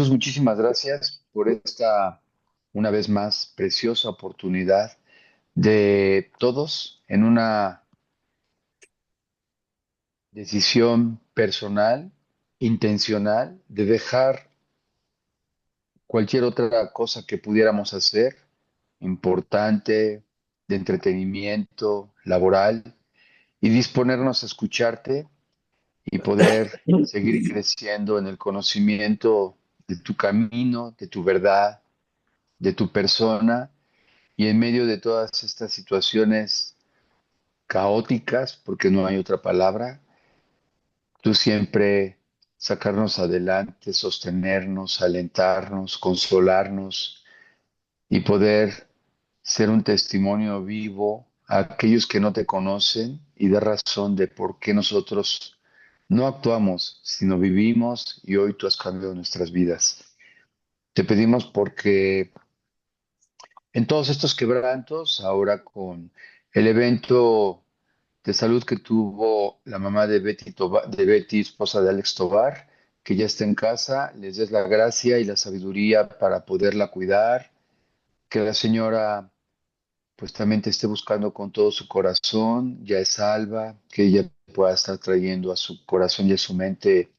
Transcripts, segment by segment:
Jesús, muchísimas gracias por esta, una vez más, preciosa oportunidad de todos en una decisión personal, intencional, de dejar cualquier otra cosa que pudiéramos hacer, importante, de entretenimiento, laboral, y disponernos a escucharte y poder seguir creciendo en el conocimiento de tu camino, de tu verdad, de tu persona. Y en medio de todas estas situaciones caóticas, porque no hay otra palabra, tú siempre sacarnos adelante, sostenernos, alentarnos, consolarnos y poder ser un testimonio vivo a aquellos que no te conocen y dar razón de por qué nosotros no actuamos, sino vivimos y hoy tú has cambiado nuestras vidas. Te pedimos porque en todos estos quebrantos, ahora con el evento de salud que tuvo la mamá de de Betty, esposa de Alex Tobar, que ya está en casa, les des la gracia y la sabiduría para poderla cuidar, que la señora pues también te esté buscando con todo su corazón, ya es salva, que ella pueda estar trayendo a su corazón y a su mente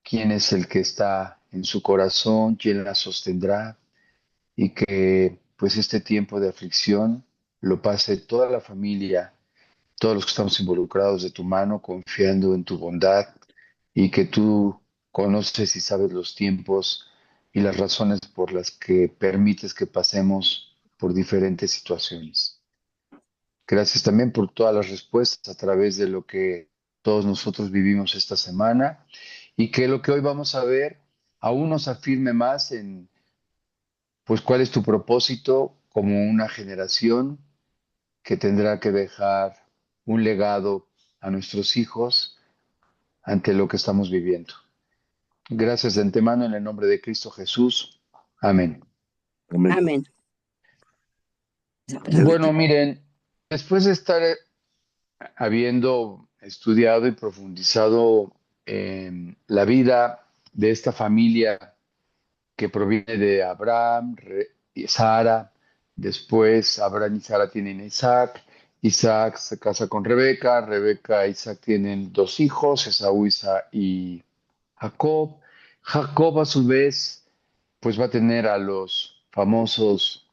quién es el que está en su corazón, quién la sostendrá y que pues este tiempo de aflicción lo pase toda la familia, todos los que estamos involucrados de tu mano, confiando en tu bondad y que tú conoces y sabes los tiempos y las razones por las que permites que pasemos por diferentes situaciones. Gracias también por todas las respuestas a través de lo que todos nosotros vivimos esta semana y que lo que hoy vamos a ver aún nos afirme más en pues cuál es tu propósito como una generación que tendrá que dejar un legado a nuestros hijos ante lo que estamos viviendo. Gracias de antemano en el nombre de Cristo Jesús. Amén. Amén. Amén. Bueno, miren, después de estar habiendo estudiado y profundizado en la vida de esta familia que proviene de Abraham y Sara. Después Abraham y Sara tienen a Isaac. Isaac se casa con Rebeca. Rebeca e Isaac tienen dos hijos, Esaú y Jacob. Jacob a su vez pues va a tener a los famosos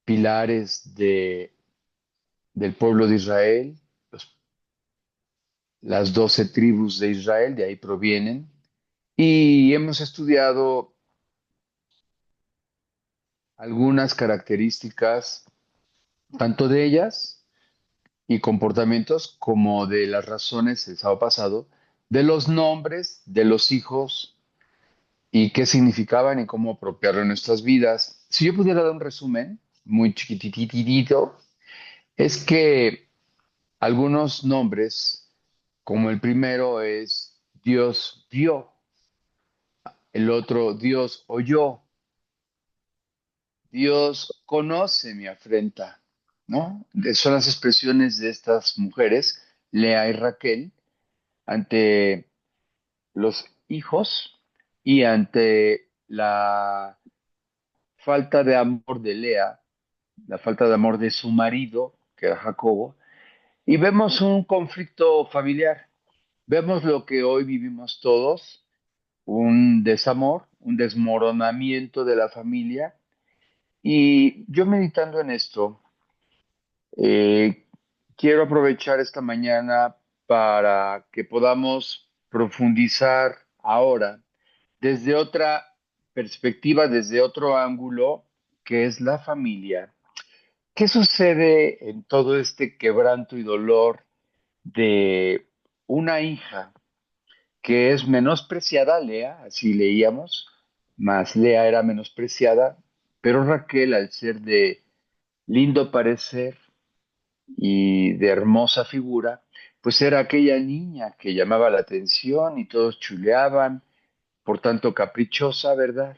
pilares del pueblo de Israel, las 12 tribus de Israel, de ahí provienen. Y hemos estudiado algunas características tanto de ellas y comportamientos como de las razones el sábado pasado, de los nombres de los hijos y qué significaban y cómo apropiarlo en nuestras vidas. Si yo pudiera dar un resumen muy chiquititito, es que algunos nombres, como el primero es Dios vio, el otro Dios oyó, Dios conoce mi afrenta, ¿no? Son las expresiones de estas mujeres, Lea y Raquel, ante los hijos y ante la falta de amor de Lea, la falta de amor de su marido, que era Jacobo, y vemos un conflicto familiar. Vemos lo que hoy vivimos todos, un desamor, un desmoronamiento de la familia. Y yo meditando en esto, Eh, quiero aprovechar esta mañana para que podamos profundizar ahora desde otra perspectiva, desde otro ángulo, que es la familia. ¿Qué sucede en todo este quebranto y dolor de una hija que es menospreciada, Lea, así leíamos, más Lea era menospreciada, pero Raquel, al ser de lindo parecer, y de hermosa figura, pues era aquella niña que llamaba la atención y todos chuleaban, por tanto caprichosa, ¿verdad?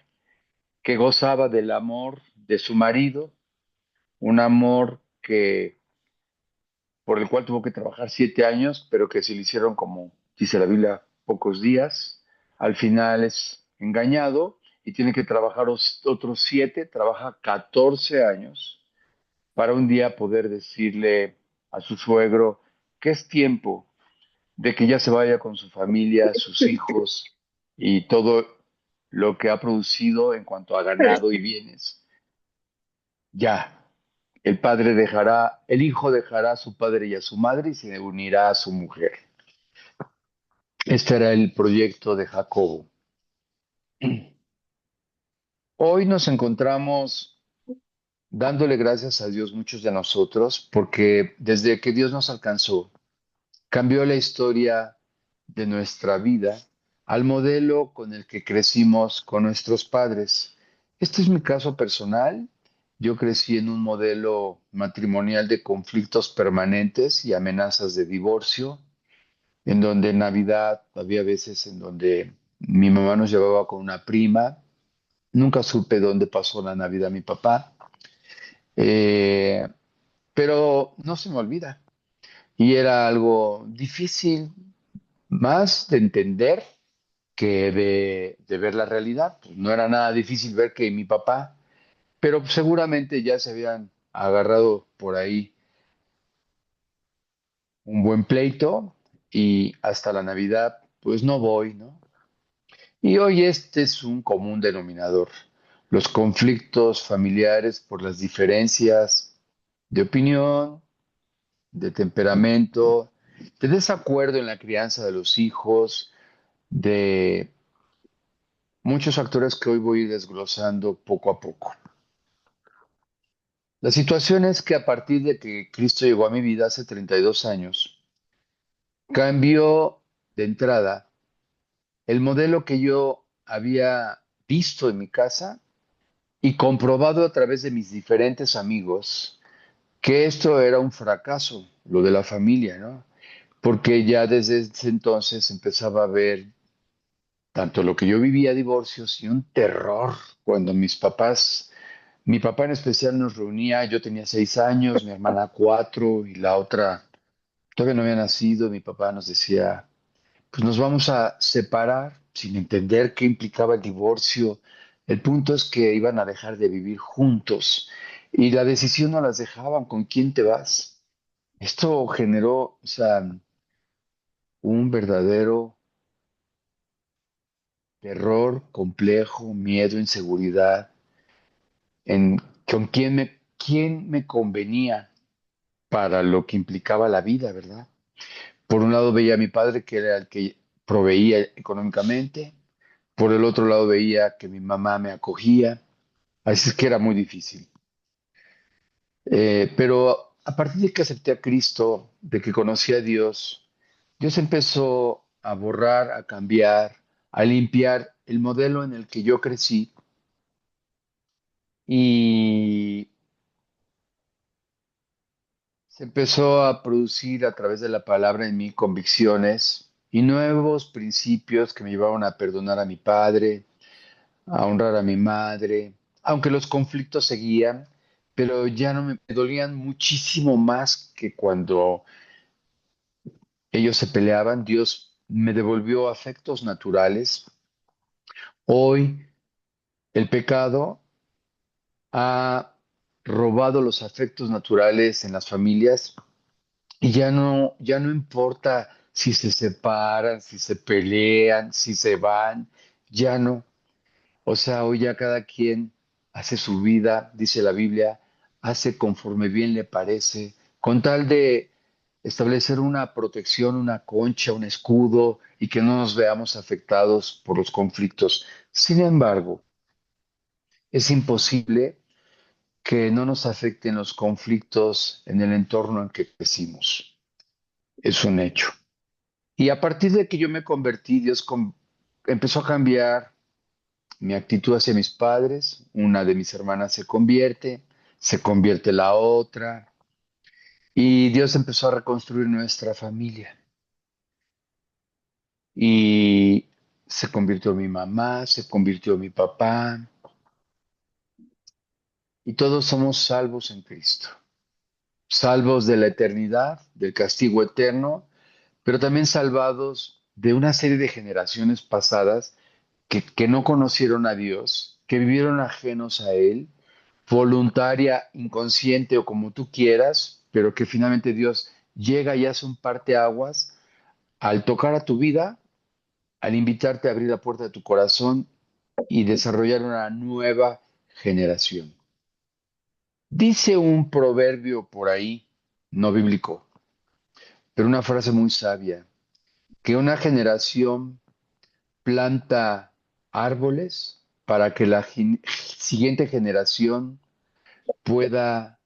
Que gozaba del amor de su marido, un amor que por el cual tuvo que trabajar 7 años, pero que se le hicieron como dice la Biblia, pocos días, al final es engañado y tiene que trabajar otros 7, trabaja 14 años para un día poder decirle a su suegro que es tiempo de que ya se vaya con su familia, sus hijos y todo lo que ha producido en cuanto a ganado y bienes. Ya, el hijo dejará a su padre y a su madre y se unirá a su mujer. Este era el proyecto de Jacobo. Hoy nos encontramos dándole gracias a Dios muchos de nosotros porque desde que Dios nos alcanzó, cambió la historia de nuestra vida al modelo con el que crecimos con nuestros padres. Este es mi caso personal. Yo crecí en un modelo matrimonial de conflictos permanentes y amenazas de divorcio, en donde en Navidad había veces en donde mi mamá nos llevaba con una prima. Nunca supe dónde pasó la Navidad mi papá, eh, pero no se me olvida. Y era algo difícil más de entender que de ver la realidad. Pues no era nada difícil ver que mi papá, pero seguramente ya se habían agarrado por ahí un buen pleito y hasta la Navidad, pues no voy, ¿no? Y hoy este es un común denominador. Los conflictos familiares por las diferencias de opinión, de temperamento, de desacuerdo en la crianza de los hijos, de muchos factores que hoy voy a ir desglosando poco a poco. La situación es que a partir de que Cristo llegó a mi vida hace 32 años, cambió de entrada el modelo que yo había visto en mi casa y comprobado a través de mis diferentes amigos que esto era un fracaso, lo de la familia, ¿no? Porque ya desde ese entonces empezaba a ver tanto lo que yo vivía divorcios y un terror cuando mi papá en especial nos reunía, yo tenía 6 años, mi hermana 4 y la otra todavía no había nacido, mi papá nos decía, pues nos vamos a separar sin entender qué implicaba el divorcio. El punto es que iban a dejar de vivir juntos y la decisión no las dejaban, ¿con quién te vas? Esto generó, o sea, un verdadero terror complejo, miedo, inseguridad en con quién me convenía para lo que implicaba la vida, ¿verdad? Por un lado veía a mi padre, que era el que proveía económicamente, por el otro lado veía que mi mamá me acogía, así es que era muy difícil. Pero a partir de que acepté a Cristo, de que conocí a Dios, Dios empezó a borrar, a cambiar, a limpiar el modelo en el que yo crecí y se empezó a producir a través de la palabra en mí convicciones y nuevos principios que me llevaban a perdonar a mi padre, a honrar a mi madre, aunque los conflictos seguían, pero ya no me dolían muchísimo más que cuando ellos se peleaban. Dios me devolvió afectos naturales. Hoy el pecado ha robado los afectos naturales en las familias y ya no importa si se separan, si se pelean, si se van, ya no. O sea, hoy ya cada quien hace su vida, dice la Biblia, hace conforme bien le parece, con tal de establecer una protección, una concha, un escudo y que no nos veamos afectados por los conflictos. Sin embargo, es imposible que no nos afecten los conflictos en el entorno en que crecimos. Es un hecho. Y a partir de que yo me convertí, empezó a cambiar mi actitud hacia mis padres. Una de mis hermanas se convierte la otra, y Dios empezó a reconstruir nuestra familia. Y se convirtió mi mamá, se convirtió mi papá, y todos somos salvos en Cristo. Salvos de la eternidad, del castigo eterno, pero también salvados de una serie de generaciones pasadas que no conocieron a Dios, que vivieron ajenos a Él, voluntaria, inconsciente o como tú quieras, pero que finalmente Dios llega y hace un parteaguas al tocar a tu vida, al invitarte a abrir la puerta de tu corazón y desarrollar una nueva generación. Dice un proverbio por ahí, no bíblico, pero una frase muy sabia, que una generación planta árboles para que la siguiente generación pueda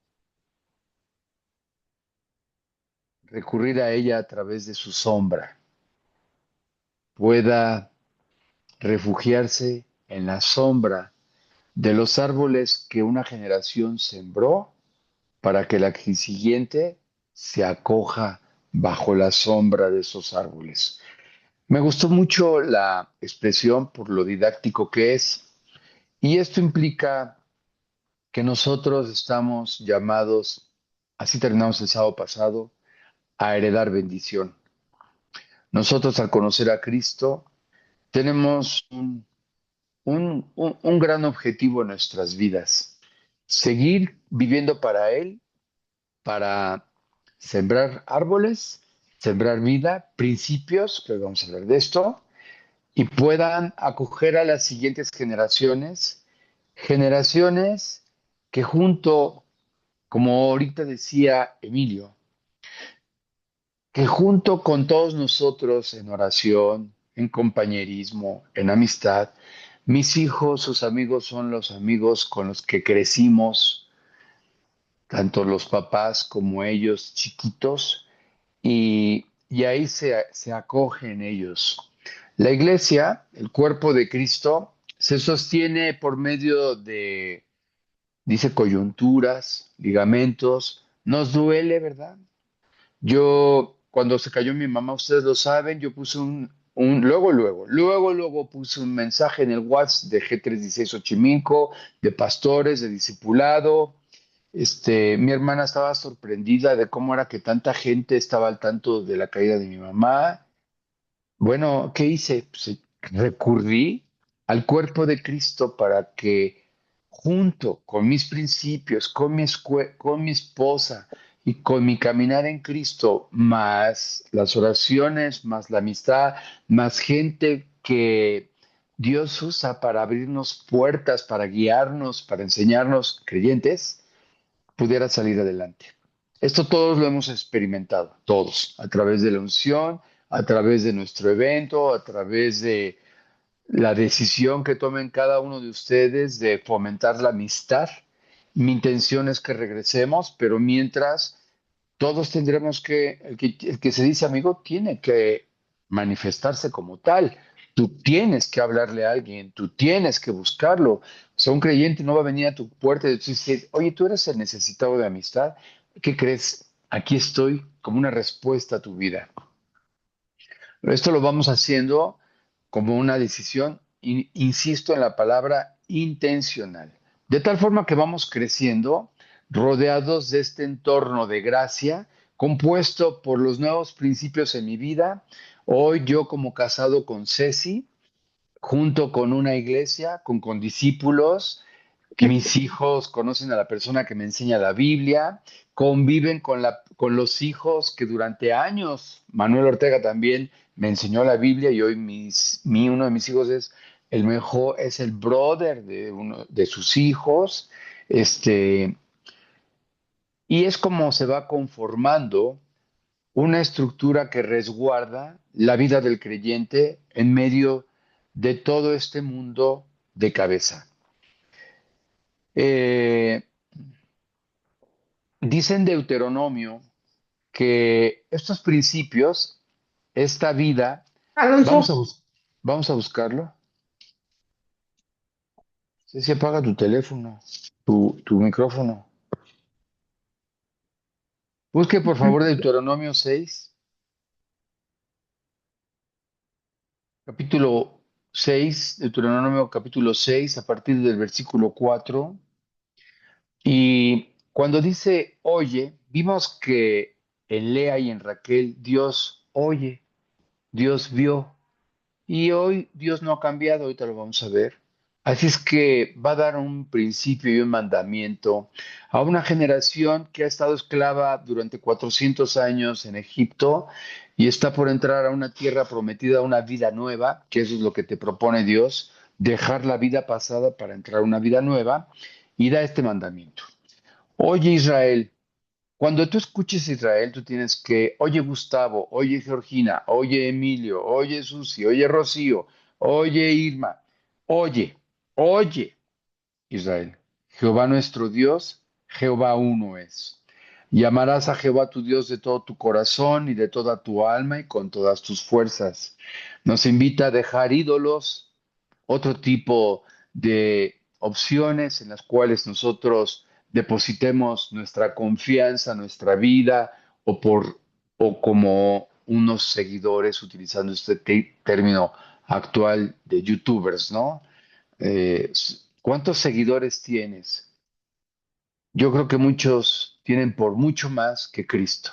recurrir a ella a través de su sombra, pueda refugiarse en la sombra de los árboles que una generación sembró para que la siguiente se acoja bajo la sombra de esos árboles. Me gustó mucho la expresión por lo didáctico que es, y esto implica que nosotros estamos llamados, así terminamos el sábado pasado, a heredar bendición. Nosotros al conocer a Cristo tenemos un gran objetivo en nuestras vidas, seguir viviendo para Él, para sembrar árboles, sembrar vida, principios, que hoy vamos a hablar de esto, y puedan acoger a las siguientes generaciones, generaciones que junto, como ahorita decía Emilio, que junto con todos nosotros en oración, en compañerismo, en amistad, mis hijos, sus amigos son los amigos con los que crecimos, tanto los papás como ellos chiquitos, y ahí se acogen ellos. La iglesia, el cuerpo de Cristo, se sostiene por medio de, dice, coyunturas, ligamentos. Nos duele, ¿verdad? Yo, cuando se cayó mi mamá, ustedes lo saben, yo puse luego puse un mensaje en el WhatsApp de G316 Xochimilco, de pastores, de discipulado. Mi hermana estaba sorprendida de cómo era que tanta gente estaba al tanto de la caída de mi mamá. Bueno, ¿qué hice? Pues, recurrí al cuerpo de Cristo para que junto con mis principios, con mi esposa y con mi caminar en Cristo, más las oraciones, más la amistad, más gente que Dios usa para abrirnos puertas, para guiarnos, para enseñarnos creyentes, pudiera salir adelante. Esto todos lo hemos experimentado, todos, a través de la unción, a través de nuestro evento, a través de la decisión que tomen cada uno de ustedes de fomentar la amistad. Mi intención es que regresemos, pero mientras todos tendremos el que se dice amigo tiene que manifestarse como tal. Tú tienes que hablarle a alguien, tú tienes que buscarlo. O sea, un creyente no va a venir a tu puerta y decir, oye, tú eres el necesitado de amistad. ¿Qué crees? Aquí estoy como una respuesta a tu vida. Esto lo vamos haciendo como una decisión, insisto en la palabra intencional, de tal forma que vamos creciendo rodeados de este entorno de gracia, compuesto por los nuevos principios en mi vida. Hoy yo como casado con Ceci, junto con una iglesia, con condiscípulos, que mis hijos conocen a la persona que me enseña la Biblia, conviven con los hijos que durante años, Manuel Ortega también me enseñó la Biblia y hoy uno de mis hijos es el mejor, es el brother de uno de sus hijos, este, y es como se va conformando una estructura que resguarda la vida del creyente en medio de todo este mundo de cabeza. Eh, Dice en Deuteronomio que estos principios, esta vida, vamos a, Alonso, vamos a buscarlo. Si apaga tu teléfono, tu micrófono. Busque por favor Deuteronomio 6, capítulo 6, Deuteronomio capítulo 6, a partir del versículo 4. Y cuando dice oye, vimos que en Lea y en Raquel Dios oye. Dios vio. Y hoy Dios no ha cambiado, ahorita lo vamos a ver. Así es que va a dar un principio y un mandamiento a una generación que ha estado esclava durante 400 años en Egipto y está por entrar a una tierra prometida, a una vida nueva, que eso es lo que te propone Dios, dejar la vida pasada para entrar a una vida nueva, y da este mandamiento. Oye Israel, cuando tú escuches Israel, tú tienes que, oye Gustavo, oye Georgina, oye Emilio, oye Susi, oye Rocío, oye Irma, oye, oye Israel, Jehová nuestro Dios, Jehová uno es. Y amarás a Jehová tu Dios de todo tu corazón y de toda tu alma y con todas tus fuerzas. Nos invita a dejar ídolos, otro tipo de opciones en las cuales nosotros depositemos nuestra confianza, nuestra vida, o por o como unos seguidores, utilizando este término actual de youtubers, ¿no? ¿Cuántos seguidores tienes? Yo creo que muchos tienen por mucho más que Cristo.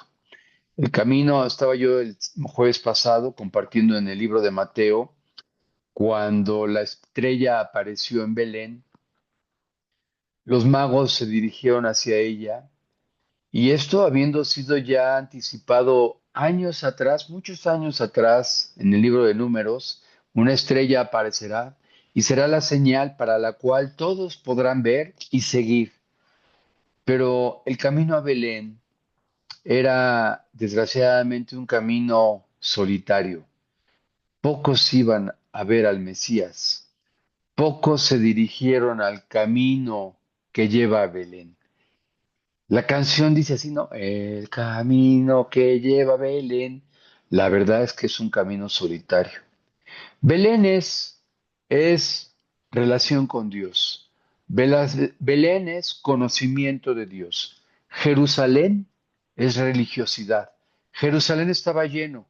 El camino, estaba yo el jueves pasado compartiendo en el libro de Mateo, cuando la estrella apareció en Belén, los magos se dirigieron hacia ella, y esto habiendo sido ya anticipado años atrás, muchos años atrás, en el libro de Números, una estrella aparecerá y será la señal para la cual todos podrán ver y seguir. Pero el camino a Belén era desgraciadamente un camino solitario. Pocos iban a ver al Mesías. Pocos se dirigieron al camino que lleva a Belén. La canción dice así, ¿no? El camino que lleva a Belén. La verdad es que es un camino solitario. Belén es relación con Dios. Belén es conocimiento de Dios. Jerusalén es religiosidad. Jerusalén estaba lleno,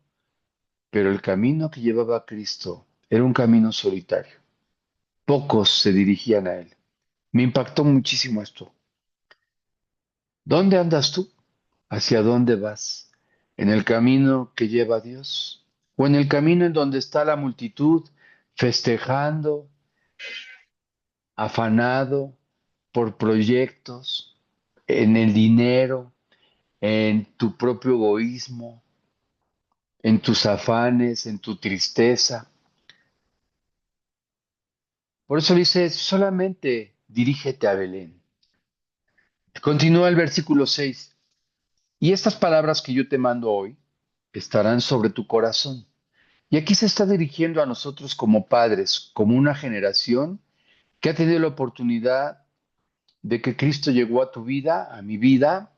pero el camino que llevaba a Cristo era un camino solitario. Pocos se dirigían a él. Me impactó muchísimo esto. ¿Dónde andas tú? ¿Hacia dónde vas? ¿En el camino que lleva a Dios? ¿O en el camino en donde está la multitud festejando, afanado por proyectos, en el dinero, en tu propio egoísmo, en tus afanes, en tu tristeza? Por eso dice, solamente dirígete a Belén. Continúa el versículo 6. Y estas palabras que yo te mando hoy estarán sobre tu corazón. Y aquí se está dirigiendo a nosotros como padres, como una generación que ha tenido la oportunidad de que Cristo llegó a tu vida, a mi vida,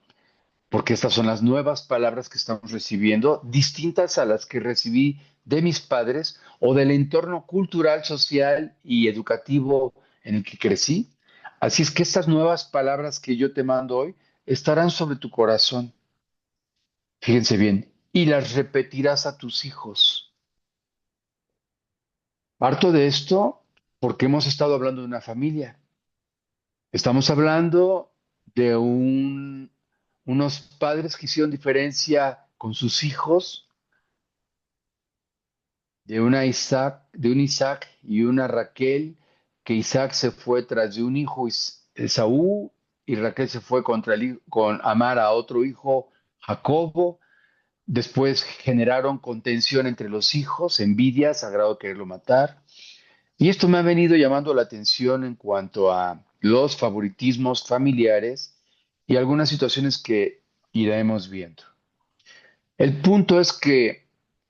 porque estas son las nuevas palabras que estamos recibiendo, distintas a las que recibí de mis padres o del entorno cultural, social y educativo en el que crecí. Así es que estas nuevas palabras que yo te mando hoy estarán sobre tu corazón. Fíjense bien, y las repetirás a tus hijos. Parto de esto porque hemos estado hablando de una familia. Estamos hablando de unos padres que hicieron diferencia con sus hijos, de un Isaac y una Raquel, que Isaac se fue tras de un hijo, Esaú, y Raquel se fue con amar a otro hijo, Jacobo. Después generaron contención entre los hijos, envidias, a grado de quererlo matar. Y esto me ha venido llamando la atención en cuanto a los favoritismos familiares y algunas situaciones que iremos viendo. El punto es que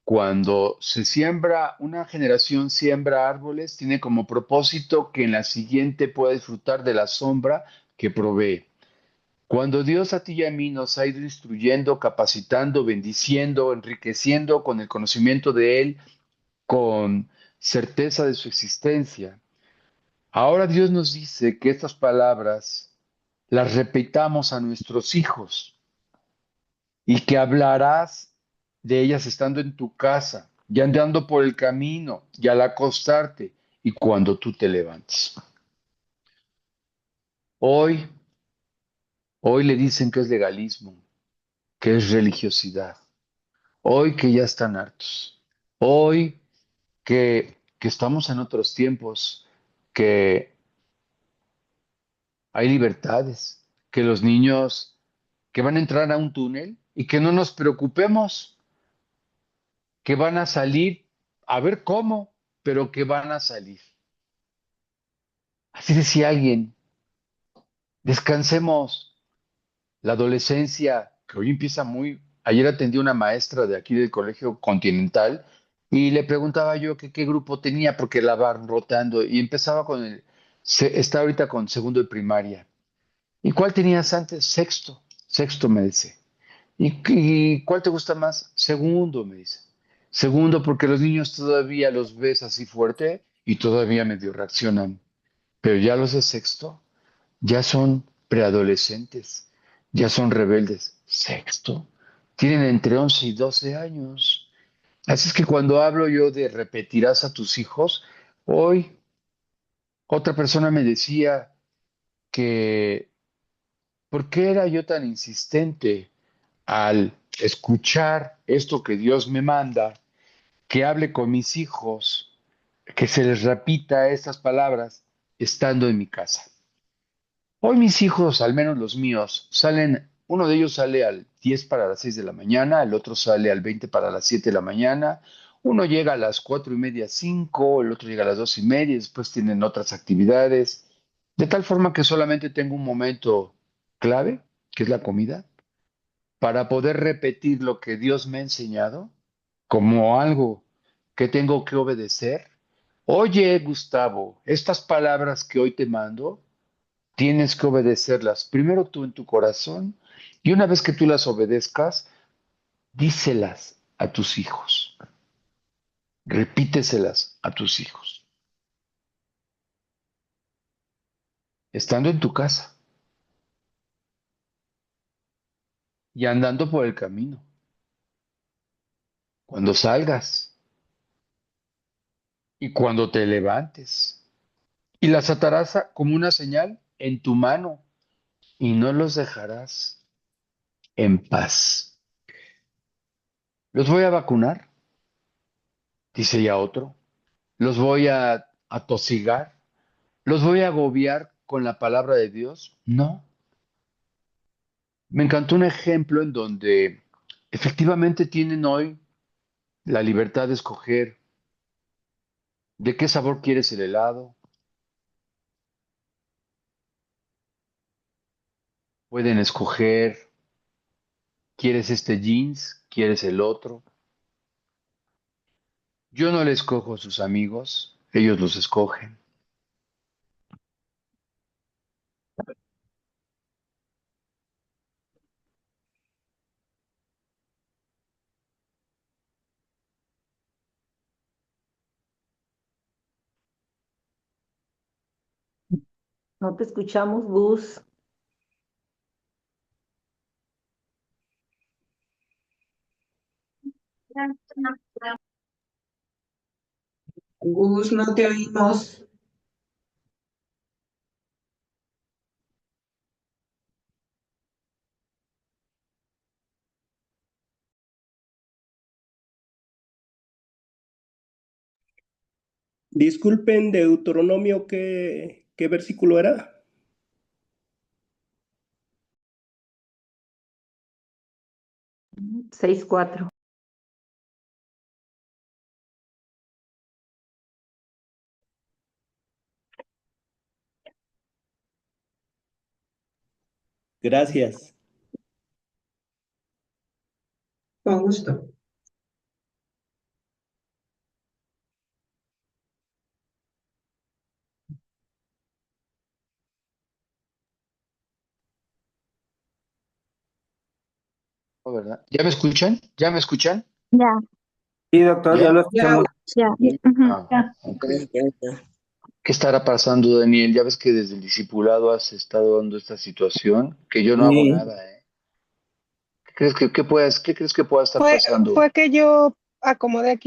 cuando se siembra, una generación siembra árboles, tiene como propósito que en la siguiente pueda disfrutar de la sombra que provee. Cuando Dios a ti y a mí nos ha ido instruyendo, capacitando, bendiciendo, enriqueciendo con el conocimiento de Él, con certeza de su existencia, ahora Dios nos dice que estas palabras las repitamos a nuestros hijos y que hablarás de ellas estando en tu casa y andando por el camino y al acostarte y cuando tú te levantes. Hoy, hoy le dicen que es legalismo, que es religiosidad. Hoy que ya están hartos. Hoy que estamos en otros tiempos, que hay libertades, que los niños que van a entrar a un túnel y que no nos preocupemos, que van a salir, a ver cómo, pero que van a salir. Así decía alguien, descansemos la adolescencia, que hoy empieza muy... Ayer atendí a una maestra de aquí del Colegio Continental y le preguntaba yo que qué grupo tenía porque la van rotando y empezaba con está ahorita con segundo de primaria. ¿Y cuál tenías antes? Sexto. Sexto me dice. ¿Y cuál te gusta más? Segundo, me dice. Segundo, porque los niños todavía los ves así fuerte y todavía medio reaccionan. Pero ya los de sexto ya son preadolescentes, ya son rebeldes. Sexto, tienen entre 11 y 12 años. Así es que cuando hablo yo de repetirás a tus hijos, hoy otra persona me decía que ¿por qué era yo tan insistente al escuchar esto que Dios me manda, que hable con mis hijos, que se les repita estas palabras estando en mi casa? Hoy mis hijos, al menos los míos, salen, uno de ellos sale al 10 para las 6 de la mañana, el otro sale al 20 para las 7 de la mañana, uno llega a las 4:30, 5, el otro llega a las 2:30, y después tienen otras actividades, de tal forma que solamente tengo un momento clave, que es la comida, para poder repetir lo que Dios me ha enseñado como algo que tengo que obedecer. Oye, Gustavo, estas palabras que hoy te mando, tienes que obedecerlas primero tú en tu corazón y una vez que tú las obedezcas, díselas a tus hijos, repíteselas a tus hijos, estando en tu casa y andando por el camino, cuando salgas y cuando te levantes. Y las atarás como una señal en tu mano y no los dejarás en paz. Los voy a vacunar, dice ya otro. Los voy a atosigar. Los voy a agobiar con la palabra de Dios. No. Me encantó un ejemplo en donde efectivamente tienen hoy la libertad de escoger de qué sabor quieres el helado. Pueden escoger, ¿quieres este jeans? ¿Quieres el otro? Yo no les escojo a sus amigos, ellos los escogen. No te escuchamos, Gus. Gus, no te oímos. Disculpen, Deuteronomio, ¿qué versículo era? 6-4. Gracias. Con gusto. ¿No, verdad? ¿Ya me escuchan? ¿Ya me escuchan? Ya, Sí, doctor, ya ¿Ya? lo Ya, escuchamos. ya. Ujú. Ah, Ya. ok. Ya. ¿Qué estará pasando, Daniel? Ya ves que desde el discipulado has estado dando esta situación, que yo no hago Sí. nada, ¿eh? ¿Qué crees que pueda estar Fue, pasando? fue que yo acomodé aquí